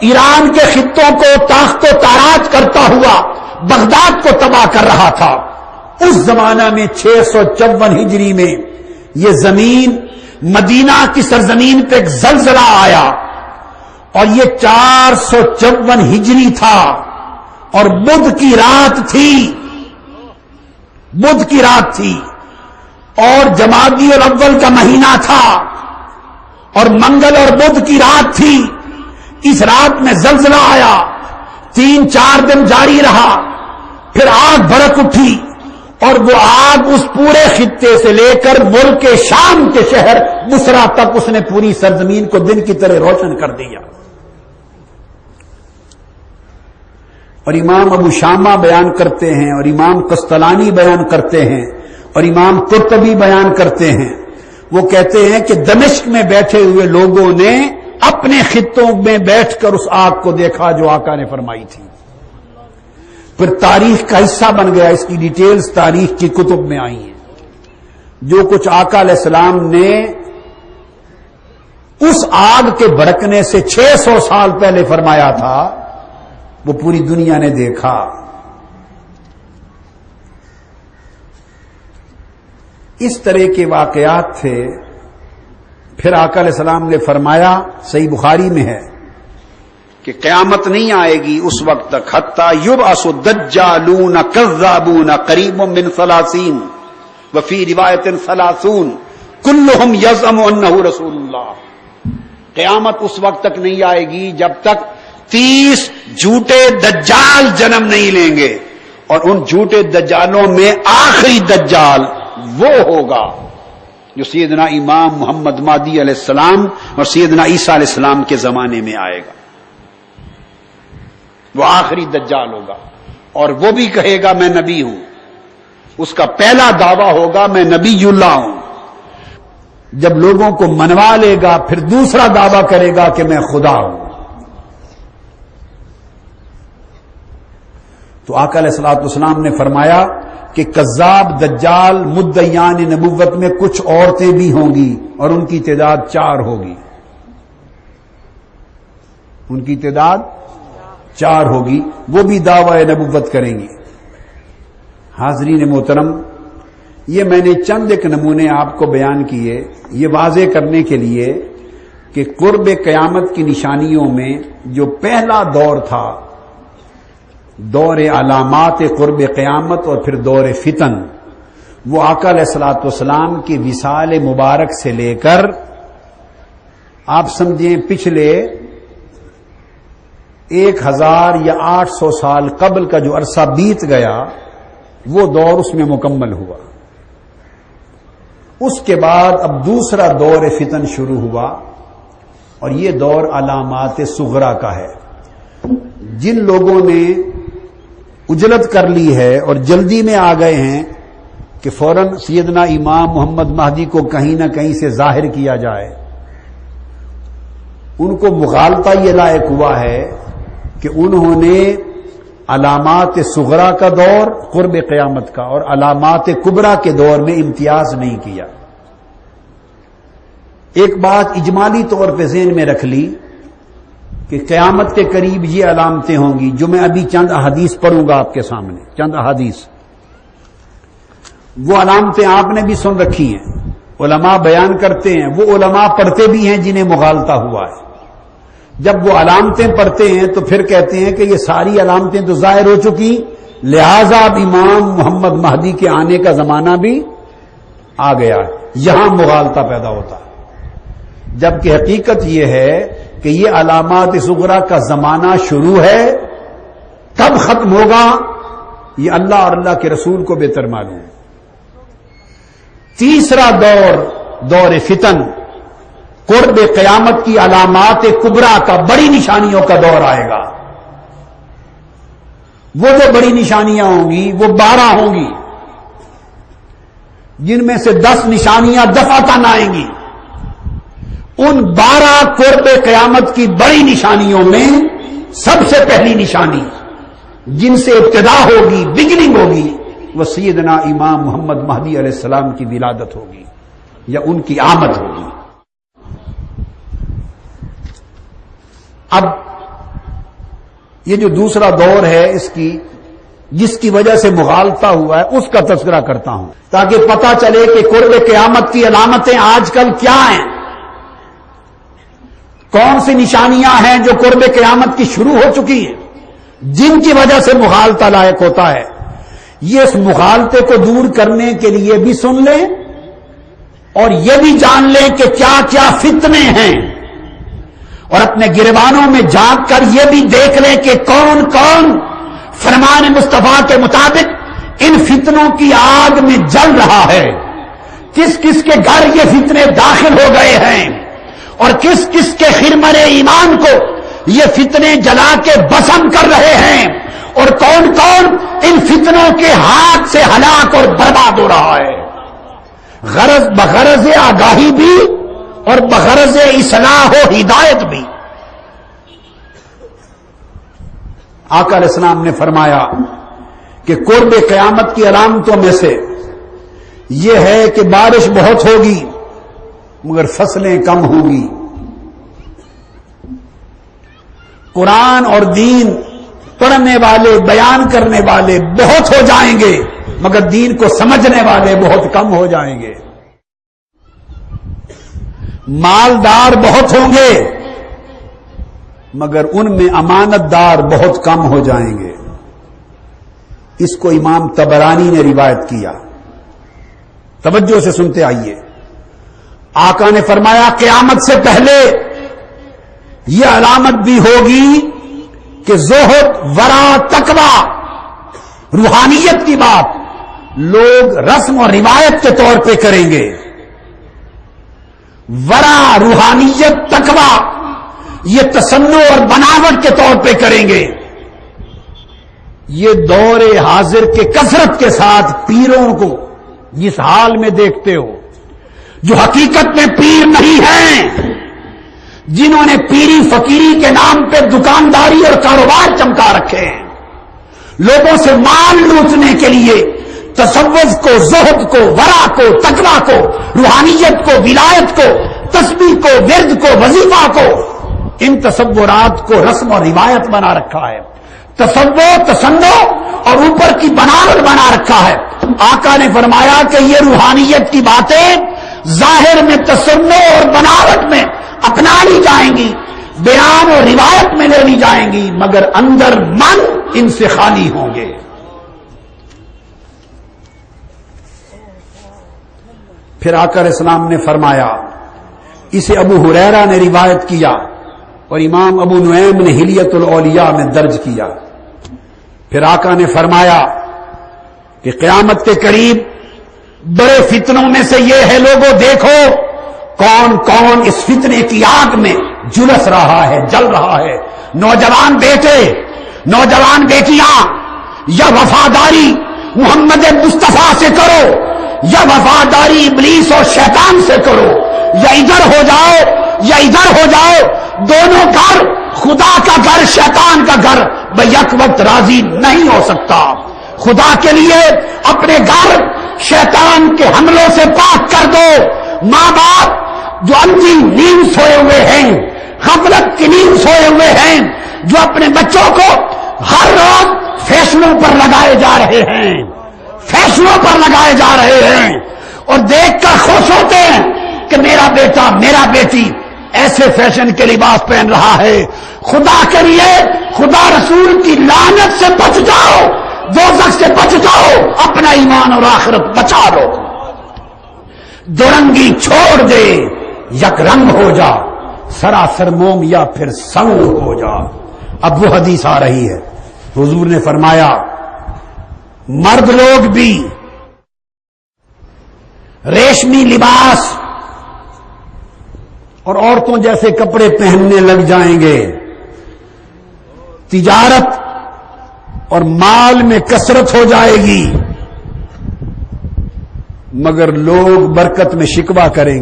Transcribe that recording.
ایران کے خطوں کو تاخت و تاراج کرتا ہوا بغداد کو تباہ کر رہا تھا، اس زمانہ میں 654 ہجری میں یہ زمین مدینہ کی سرزمین پہ ایک زلزلہ آیا، اور یہ 454 ہجری تھا، اور بدھ کی رات تھی، اور جمادی الاول کا مہینہ تھا، اور منگل اور بدھ کی رات تھی۔ اس رات میں زلزلہ آیا، 3-4 دن جاری رہا، پھر آگ بھڑک اٹھی، اور وہ آگ اس پورے خطے سے لے کر ملک شام کے شہر بصرہ تک اس نے پوری سرزمین کو دن کی طرح روشن کر دیا۔ اور امام ابو شامہ بیان کرتے ہیں، اور امام قسطلانی بیان کرتے ہیں، اور امام قرطبی بیان کرتے ہیں، وہ کہتے ہیں کہ دمشق میں بیٹھے ہوئے لوگوں نے اپنے خطوں میں بیٹھ کر اس آگ کو دیکھا جو آقا نے فرمائی تھی۔ پھر تاریخ کا حصہ بن گیا، اس کی ڈیٹیلز تاریخ کی کتب میں آئی ہیں۔ جو کچھ آقا علیہ السلام نے اس آگ کے بھڑکنے سے 600 سال پہلے فرمایا تھا، وہ پوری دنیا نے دیکھا۔ اس طرح کے واقعات تھے۔ پھر آقا علیہ السلام نے فرمایا، صحیح بخاری میں ہے، کہ قیامت نہیں آئے گی اس وقت تک حتی یبعث الدجالون کذابون قریب من 30 وفی روایت 30 کلہم یزعم انہ رسول اللہ۔ قیامت اس وقت تک نہیں آئے گی جب تک 30 جھوٹے دجال جنم نہیں لیں گے، اور ان جھوٹے دجالوں میں آخری دجال وہ ہوگا جو سیدنا امام محمد مہدی علیہ السلام اور سیدنا عیسیٰ علیہ السلام کے زمانے میں آئے گا۔ وہ آخری دجال ہوگا، اور وہ بھی کہے گا میں نبی ہوں۔ اس کا پہلا دعویٰ ہوگا میں نبی اللہ ہوں۔ جب لوگوں کو منوا لے گا پھر دوسرا دعویٰ کرے گا کہ میں خدا ہوں۔ تو آقا علیہ الصلوۃ والسلام نے فرمایا کہ کذاب دجال مدعیان نبوت میں کچھ عورتیں بھی ہوں گی، اور ان کی تعداد 4 ہوگی۔ ان کی تعداد 4 ہوگی، وہ بھی دعوی نبوت کریں گی۔ حاضرین محترم، یہ میں نے چند ایک نمونے آپ کو بیان کیے، یہ واضح کرنے کے لیے کہ قرب قیامت کی نشانیوں میں جو پہلا دور تھا، دور علامات قرب قیامت اور پھر دور فتن، وہ آقا علیہ الصلوۃ والسلام کی وصال مبارک سے لے کر آپ سمجھیں پچھلے 1000 یا 800 سال قبل کا جو عرصہ بیت گیا، وہ دور اس میں مکمل ہوا۔ اس کے بعد اب دوسرا دور فتن شروع ہوا، اور یہ دور علامات صغرا کا ہے۔ جن لوگوں نے اجلت کر لی ہے اور جلدی میں آ گئے ہیں کہ فوراً سیدنا امام محمد مہدی کو کہیں نہ کہیں سے ظاہر کیا جائے، ان کو مغالطہ یہ لائق ہوا ہے کہ انہوں نے علامات صغرا کا دور قرب قیامت کا اور علامات کبرا کے دور میں امتیاز نہیں کیا۔ ایک بات اجمالی طور پہ ذہن میں رکھ لی کہ قیامت کے قریب یہ علامتیں ہوں گی، جو میں ابھی چند احادیث پڑھوں گا آپ کے سامنے، چند احادیث۔ وہ علامتیں آپ نے بھی سن رکھی ہیں، علماء بیان کرتے ہیں، وہ علماء پڑھتے بھی ہیں جنہیں مغالطہ ہوا ہے۔ جب وہ علامتیں پڑھتے ہیں تو پھر کہتے ہیں کہ یہ ساری علامتیں تو ظاہر ہو چکی، لہذا اب امام محمد مہدی کے آنے کا زمانہ بھی آ گیا ہے۔ یہاں مغالطہ پیدا ہوتا ہے، جبکہ حقیقت یہ ہے کہ یہ علامات صغرا کا زمانہ شروع ہے، کب ختم ہوگا یہ اللہ اور اللہ کے رسول کو بہتر معلوم۔ تیسرا دور، دور فتن، قرب قیامت کی علامات کبرا کا، بڑی نشانیوں کا دور آئے گا۔ وہ جو بڑی نشانیاں ہوں گی وہ 12 ہوں گی، جن میں سے 10 نشانیاں دفعتاً آئیں گی۔ ان 12 قرب قیامت کی بڑی نشانیوں میں سب سے پہلی نشانی جن سے ابتدا ہوگی، بگننگ ہوگی، وہ سیدنا امام محمد مہدی علیہ السلام کی ولادت ہوگی یا ان کی آمد ہوگی۔ اب یہ جو دوسرا دور ہے اس کی جس کی وجہ سے مغالطہ ہوا ہے اس کا تذکرہ کرتا ہوں تاکہ پتہ چلے کہ قرب قیامت کی علامتیں آج کل کیا ہیں، کون سی نشانیاں ہیں جو قرب قیامت کی شروع ہو چکی ہیں جن کی وجہ سے مغالطہ لائق ہوتا ہے۔ یہ اس مغالطے کو دور کرنے کے لیے بھی سن لیں اور یہ بھی جان لیں کہ کیا کیا فتنے ہیں، اور اپنے گریبانوں میں جھانک کر یہ بھی دیکھ لیں کہ کون کون فرمان مصطفیٰ کے مطابق ان فتنوں کی آگ میں جل رہا ہے، کس کس کے گھر یہ فتنے داخل ہو گئے ہیں اور کس کس کے خرمن ایمان کو یہ فتنے جلا کے بسم کر رہے ہیں، اور کون کون ان فتنوں کے ہاتھ سے ہلاک اور برباد ہو رہا ہے، غرض بغرض آگاہی بھی اور بغرض اصلاح و ہدایت بھی۔ آقا علیہ السلام نے فرمایا کہ قرب قیامت کی علامتوں میں سے یہ ہے کہ بارش بہت ہوگی مگر فصلیں کم ہوں گی، قرآن اور دین پڑھنے والے بیان کرنے والے بہت ہو جائیں گے مگر دین کو سمجھنے والے بہت کم ہو جائیں گے، مالدار بہت ہوں گے مگر ان میں امانت دار بہت کم ہو جائیں گے۔ اس کو امام طبرانی نے روایت کیا، توجہ سے سنتے آئیے۔ آقا نے فرمایا قیامت سے پہلے یہ علامت بھی ہوگی کہ زہد، ورع، تقویٰ، روحانیت کی بات لوگ رسم اور روایت کے طور پہ کریں گے، ورع، روحانیت، تقویٰ یہ تصنع اور بناوٹ کے طور پہ کریں گے۔ یہ دور حاضر کے کثرت کے ساتھ پیروں کو جس حال میں دیکھتے ہو، جو حقیقت میں پیر نہیں ہیں، جنہوں نے پیری فقیری کے نام پہ دکانداری اور کاروبار چمکا رکھے ہیں، لوگوں سے مال لوٹنے کے لیے تصوف کو، زہد کو، ورع کو، تقویٰ کو، روحانیت کو، ولایت کو، تسبیح کو، ورد کو، وظیفہ کو، ان تصورات کو رسم اور روایت بنا رکھا ہے، تصور، تصنع اور اوپر کی بناوٹ بنا رکھا ہے۔ آقا نے فرمایا کہ یہ روحانیت کی باتیں ظاہر میں تصنع اور بناوٹ میں اپنا لی جائیں گی، بیان اور روایت میں لے لی جائیں گی، مگر اندر من ان سے خالی ہوں گے۔ پھر آقا علیہ السلام نے فرمایا، اسے ابو ہریرہ نے روایت کیا اور امام ابو نعیم نے حلیۃ الاولیاء میں درج کیا۔ پھر آقا نے فرمایا کہ قیامت کے قریب بڑے فتنوں میں سے یہ ہے، لوگوں دیکھو کون کون اس فتنے کی آگ میں جلس رہا ہے، جل رہا ہے۔ نوجوان بیٹے، نوجوان بیٹیاں، یا وفاداری محمد مصطفیٰ سے کرو یا وفاداری ابلیس اور شیطان سے کرو، یا ادھر ہو جاؤ یا ادھر ہو جاؤ، دونوں گھر، خدا کا گھر، شیطان کا گھر بیک وقت راضی نہیں ہو سکتا۔ خدا کے لیے اپنے گھر شیطان کے حملوں سے پاک کر دو۔ ماں باپ جو اندھی نیند سوئے ہوئے ہیں، غفلت کی نیند سوئے ہوئے ہیں، جو اپنے بچوں کو ہر روز فیشنوں پر لگائے جا رہے ہیں، فیشنوں پر لگائے جا رہے ہیں، اور دیکھ کر خوش ہوتے ہیں کہ میرا بیٹا، میرا بیٹی ایسے فیشن کے لباس پہن رہا ہے۔ خدا کے لیے، خدا رسول کی لعنت سے بچ جاؤ، دوزخ سے بچ جاؤ، اپنا ایمان اور آخرت بچا لو۔ دو رنگی چھوڑ دے، یک رنگ ہو جا، سراسر موم یا پھر سنگ ہو جا۔ اب وہ حدیث آ رہی ہے، حضور نے فرمایا مرد لوگ بھی ریشمی لباس اور عورتوں جیسے کپڑے پہننے لگ جائیں گے، تجارت اور مال میں کثرت ہو جائے گی، مگر لوگ برکت میں شکوہ کریں گے۔